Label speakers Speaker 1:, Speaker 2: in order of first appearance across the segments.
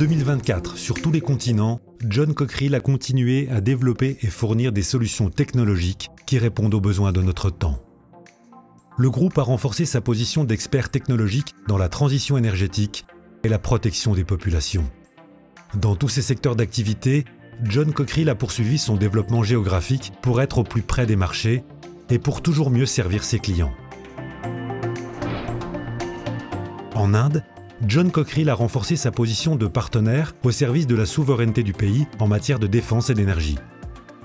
Speaker 1: 2024, sur tous les continents, John Cockerill a continué à développer et fournir des solutions technologiques qui répondent aux besoins de notre temps. Le groupe a renforcé sa position d'expert technologique dans la transition énergétique et la protection des populations. Dans tous ces secteurs d'activité, John Cockerill a poursuivi son développement géographique pour être au plus près des marchés et pour toujours mieux servir ses clients. En Inde, John Cockerill a renforcé sa position de partenaire au service de la souveraineté du pays en matière de défense et d'énergie.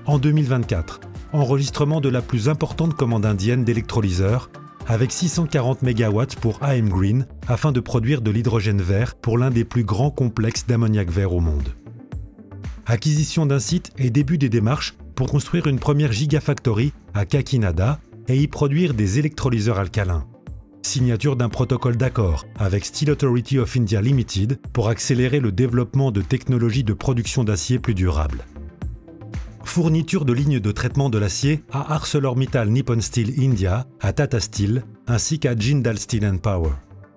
Speaker 1: En 2024, enregistrement de la plus importante commande indienne d'électrolyseurs avec 640 MW pour AM Green afin de produire de l'hydrogène vert pour l'un des plus grands complexes d'ammoniac vert au monde. Acquisition d'un site et début des démarches pour construire une première gigafactory à Kakinada et y produire des électrolyseurs alcalins. Signature d'un protocole d'accord avec Steel Authority of India Limited pour accélérer le développement de technologies de production d'acier plus durables. Fourniture de lignes de traitement de l'acier à ArcelorMittal Nippon Steel India, à Tata Steel, ainsi qu'à Jindal Steel & Power.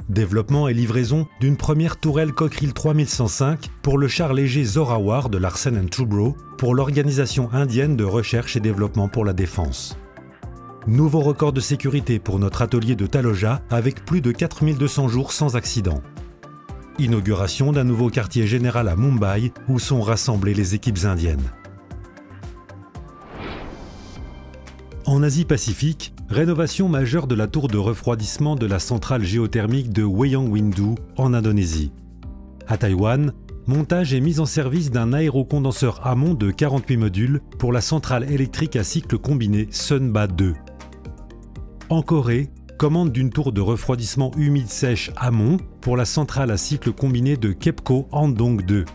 Speaker 1: Développement et livraison d'une première tourelle Cockerill 3105 pour le char léger Zorawar de Larsen & Toubro pour l'Organisation indienne de recherche et développement pour la défense. Nouveau record de sécurité pour notre atelier de Taloja avec plus de 4200 jours sans accident. Inauguration d'un nouveau quartier général à Mumbai où sont rassemblées les équipes indiennes. En Asie-Pacifique, rénovation majeure de la tour de refroidissement de la centrale géothermique de Wayang-Windu en Indonésie. À Taïwan, montage et mise en service d'un aérocondenseur amont de 48 modules pour la centrale électrique à cycle combiné Sunba 2. En Corée, commande d'une tour de refroidissement humide-sèche amont pour la centrale à cycle combiné de KEPCO Andong 2.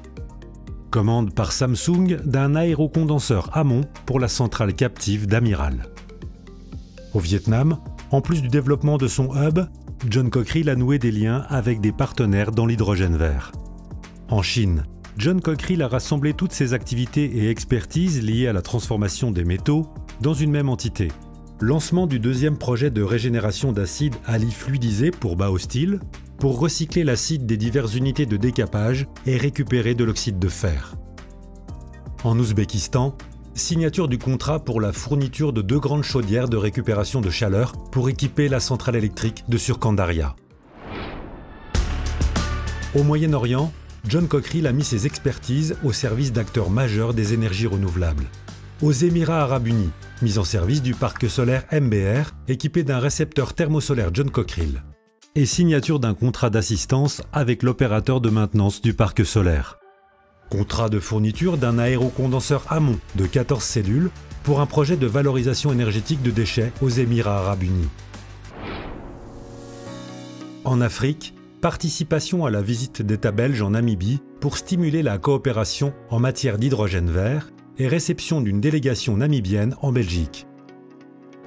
Speaker 1: Commande par Samsung d'un aérocondenseur amont pour la centrale captive d'Amiral. Au Vietnam, en plus du développement de son hub, John Cockerill a noué des liens avec des partenaires dans l'hydrogène vert. En Chine, John Cockerill a rassemblé toutes ses activités et expertises liées à la transformation des métaux dans une même entité. Lancement du deuxième projet de régénération d'acide Ali fluidisé pour Baosteel, pour recycler l'acide des diverses unités de décapage et récupérer de l'oxyde de fer. En Ouzbékistan, signature du contrat pour la fourniture de 2 grandes chaudières de récupération de chaleur pour équiper la centrale électrique de Surkandaria. Au Moyen-Orient, John Cockerill a mis ses expertises au service d'acteurs majeurs des énergies renouvelables. Aux Émirats arabes unis, mise en service du parc solaire MBR équipé d'un récepteur thermosolaire John Cockerill. Et signature d'un contrat d'assistance avec l'opérateur de maintenance du parc solaire. Contrat de fourniture d'un aérocondenseur amont de 14 cellules pour un projet de valorisation énergétique de déchets aux Émirats arabes unis. En Afrique, participation à la visite d'État belge en Namibie pour stimuler la coopération en matière d'hydrogène vert et réception d'une délégation namibienne en Belgique.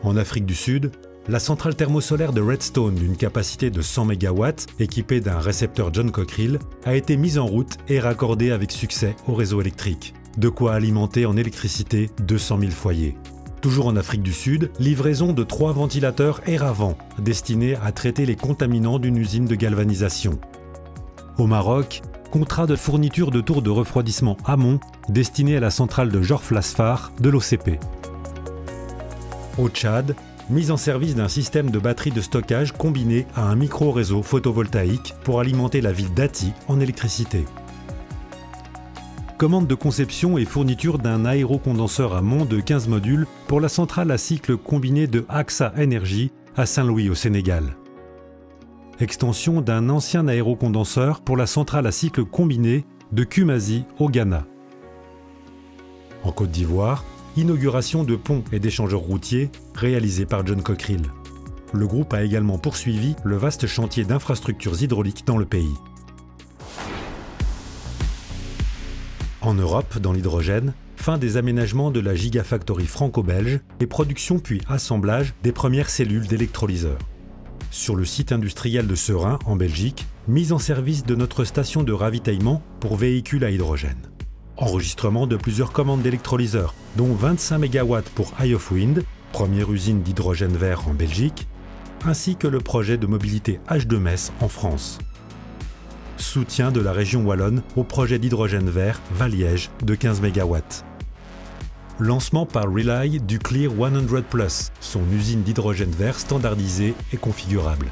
Speaker 1: En Afrique du Sud, la centrale thermosolaire de Redstone d'une capacité de 100 MW, équipée d'un récepteur John Cockerill, a été mise en route et raccordée avec succès au réseau électrique. De quoi alimenter en électricité 200 000 foyers. Toujours en Afrique du Sud, livraison de 3 ventilateurs Air-Avant, destinés à traiter les contaminants d'une usine de galvanisation. Au Maroc, contrat de fourniture de tours de refroidissement amont, destiné à la centrale de Jorf Lasfar de l'OCP. Au Tchad, mise en service d'un système de batterie de stockage combiné à un micro-réseau photovoltaïque pour alimenter la ville d'Ati en électricité. Commande de conception et fourniture d'un aérocondenseur amont de 15 modules pour la centrale à cycle combiné de AXA Energy à Saint-Louis au Sénégal. Extension d'un ancien aérocondenseur pour la centrale à cycle combiné de Kumasi au Ghana. En Côte d'Ivoire, inauguration de ponts et d'échangeurs routiers réalisés par John Cockerill. Le groupe a également poursuivi le vaste chantier d'infrastructures hydrauliques dans le pays. En Europe, dans l'hydrogène, fin des aménagements de la Gigafactory franco-belge et production puis assemblage des premières cellules d'électrolyseurs. Sur le site industriel de Seraing, en Belgique, mise en service de notre station de ravitaillement pour véhicules à hydrogène. Enregistrement de plusieurs commandes d'électrolyseurs, dont 25 MW pour Eye of Wind, première usine d'hydrogène vert en Belgique, ainsi que le projet de mobilité H2MES en France. soutien de la région wallonne au projet d'hydrogène vert Valiège de 15 MW. Lancement par Rely du Clear 100+, son usine d'hydrogène vert standardisée et configurable.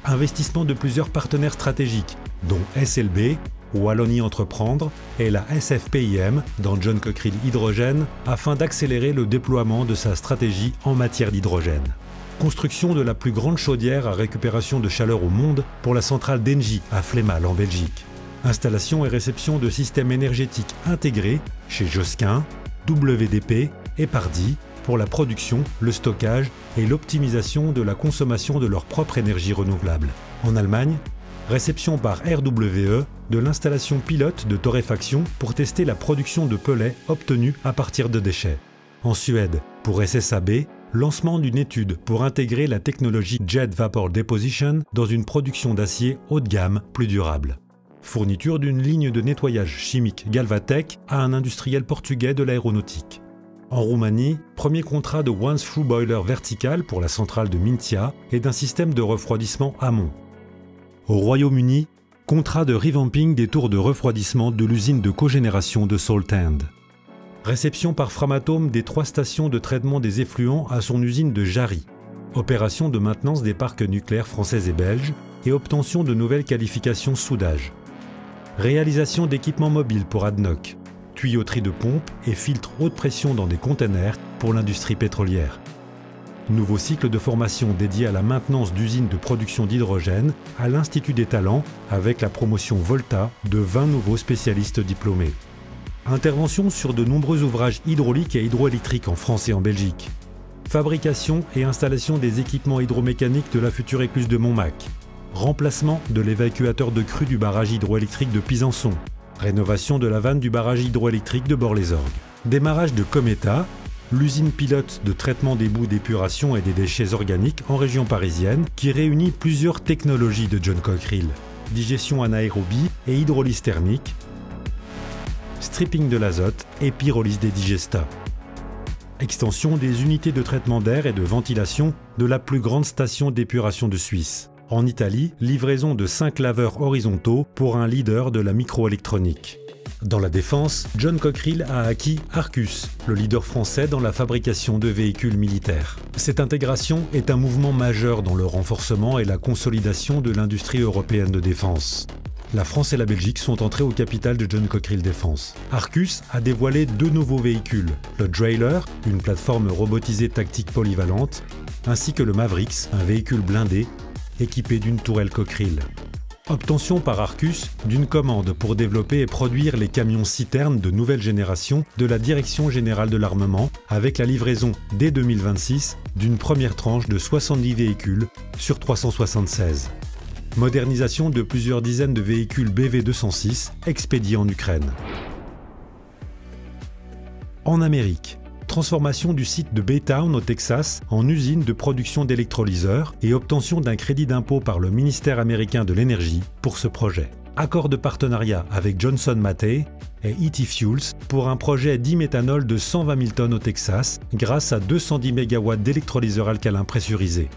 Speaker 1: Investissement de plusieurs partenaires stratégiques, dont SLB, Wallonie Entreprendre et la SFPIM dans John Cockerill Hydrogène afin d'accélérer le déploiement de sa stratégie en matière d'hydrogène. Construction de la plus grande chaudière à récupération de chaleur au monde pour la centrale d'Engie à Flémal en Belgique. Installation et réception de systèmes énergétiques intégrés chez Josquin, WDP et Pardy pour la production, le stockage et l'optimisation de la consommation de leur propre énergie renouvelable. En Allemagne, réception par RWE de l'installation pilote de torréfaction pour tester la production de pellets obtenus à partir de déchets. En Suède, pour SSAB, lancement d'une étude pour intégrer la technologie Jet Vapor Deposition dans une production d'acier haut de gamme plus durable. Fourniture d'une ligne de nettoyage chimique Galvatech à un industriel portugais de l'aéronautique. En Roumanie, premier contrat de One-Through Boiler vertical pour la centrale de Mintia et d'un système de refroidissement amont. Au Royaume-Uni, contrat de revamping des tours de refroidissement de l'usine de cogénération de Saltend. Réception par Framatome des 3 stations de traitement des effluents à son usine de Jarry. Opération de maintenance des parcs nucléaires français et belges et obtention de nouvelles qualifications soudage. Réalisation d'équipements mobiles pour ADNOC. Tuyauterie de pompe et filtres haute pression dans des containers pour l'industrie pétrolière. Nouveau cycle de formation dédié à la maintenance d'usines de production d'hydrogène à l'Institut des Talents avec la promotion Volta de 20 nouveaux spécialistes diplômés. Intervention sur de nombreux ouvrages hydrauliques et hydroélectriques en France et en Belgique. Fabrication et installation des équipements hydromécaniques de la future écluse de Montmac. Remplacement de l'évacuateur de crue du barrage hydroélectrique de Pisançon. Rénovation de la vanne du barrage hydroélectrique de Bord-les-Orgues. Démarrage de Cometa, l'usine pilote de traitement des boues d'épuration et des déchets organiques en région parisienne qui réunit plusieurs technologies de John Cockerill. Digestion anaérobie et hydrolyse thermique, stripping de l'azote et pyrolyse des digestats. Extension des unités de traitement d'air et de ventilation de la plus grande station d'épuration de Suisse. En Italie, livraison de 5 laveurs horizontaux pour un leader de la microélectronique. Dans la défense, John Cockerill a acquis Arcus, le leader français dans la fabrication de véhicules militaires. Cette intégration est un mouvement majeur dans le renforcement et la consolidation de l'industrie européenne de défense. La France et la Belgique sont entrées au capital de John Cockerill Défense. Arcus a dévoilé 2 nouveaux véhicules, le Drailer, une plateforme robotisée tactique polyvalente, ainsi que le Mavericks, un véhicule blindé équipé d'une tourelle Cockerill. Obtention par Arcus d'une commande pour développer et produire les camions citernes de nouvelle génération de la Direction Générale de l'Armement avec la livraison dès 2026 d'une première tranche de 70 véhicules sur 376. Modernisation de plusieurs dizaines de véhicules BV206 expédiés en Ukraine. En Amérique, transformation du site de Baytown au Texas en usine de production d'électrolyseurs et obtention d'un crédit d'impôt par le ministère américain de l'énergie pour ce projet. Accord de partenariat avec Johnson Matthey et ET Fuels pour un projet d'e-méthanol de 120 000 tonnes au Texas grâce à 210 MW d'électrolyseurs alcalins pressurisés.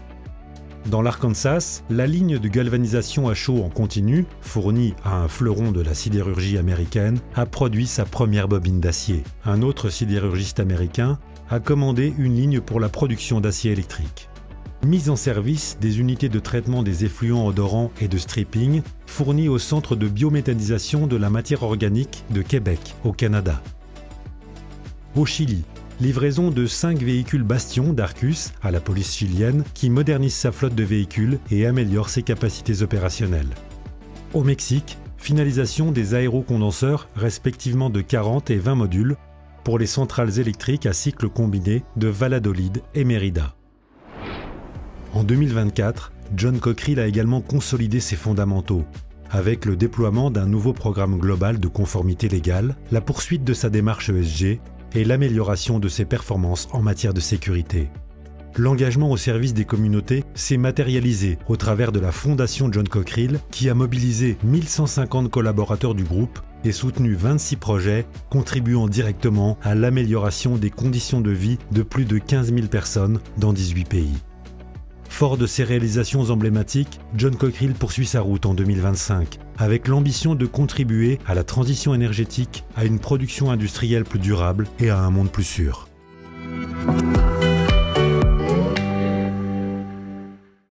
Speaker 1: Dans l'Arkansas, la ligne de galvanisation à chaud en continu, fournie à un fleuron de la sidérurgie américaine, a produit sa première bobine d'acier. Un autre sidérurgiste américain a commandé une ligne pour la production d'acier électrique. Mise en service des unités de traitement des effluents odorants et de stripping, fournies au Centre de biométhanisation de la matière organique de Québec, au Canada. Au Chili, livraison de 5 véhicules Bastion d'Arcus à la police chilienne qui modernise sa flotte de véhicules et améliore ses capacités opérationnelles. Au Mexique, finalisation des aérocondenseurs respectivement de 40 et 20 modules pour les centrales électriques à cycle combiné de Valladolid et Mérida. En 2024, John Cockerill a également consolidé ses fondamentaux avec le déploiement d'un nouveau programme global de conformité légale, la poursuite de sa démarche ESG et l'amélioration de ses performances en matière de sécurité. L'engagement au service des communautés s'est matérialisé au travers de la Fondation John Cockerill qui a mobilisé 1150 collaborateurs du groupe et soutenu 26 projets contribuant directement à l'amélioration des conditions de vie de plus de 15 000 personnes dans 18 pays. Fort de ces réalisations emblématiques, John Cockerill poursuit sa route en 2025 avec l'ambition de contribuer à la transition énergétique, à une production industrielle plus durable et à un monde plus sûr.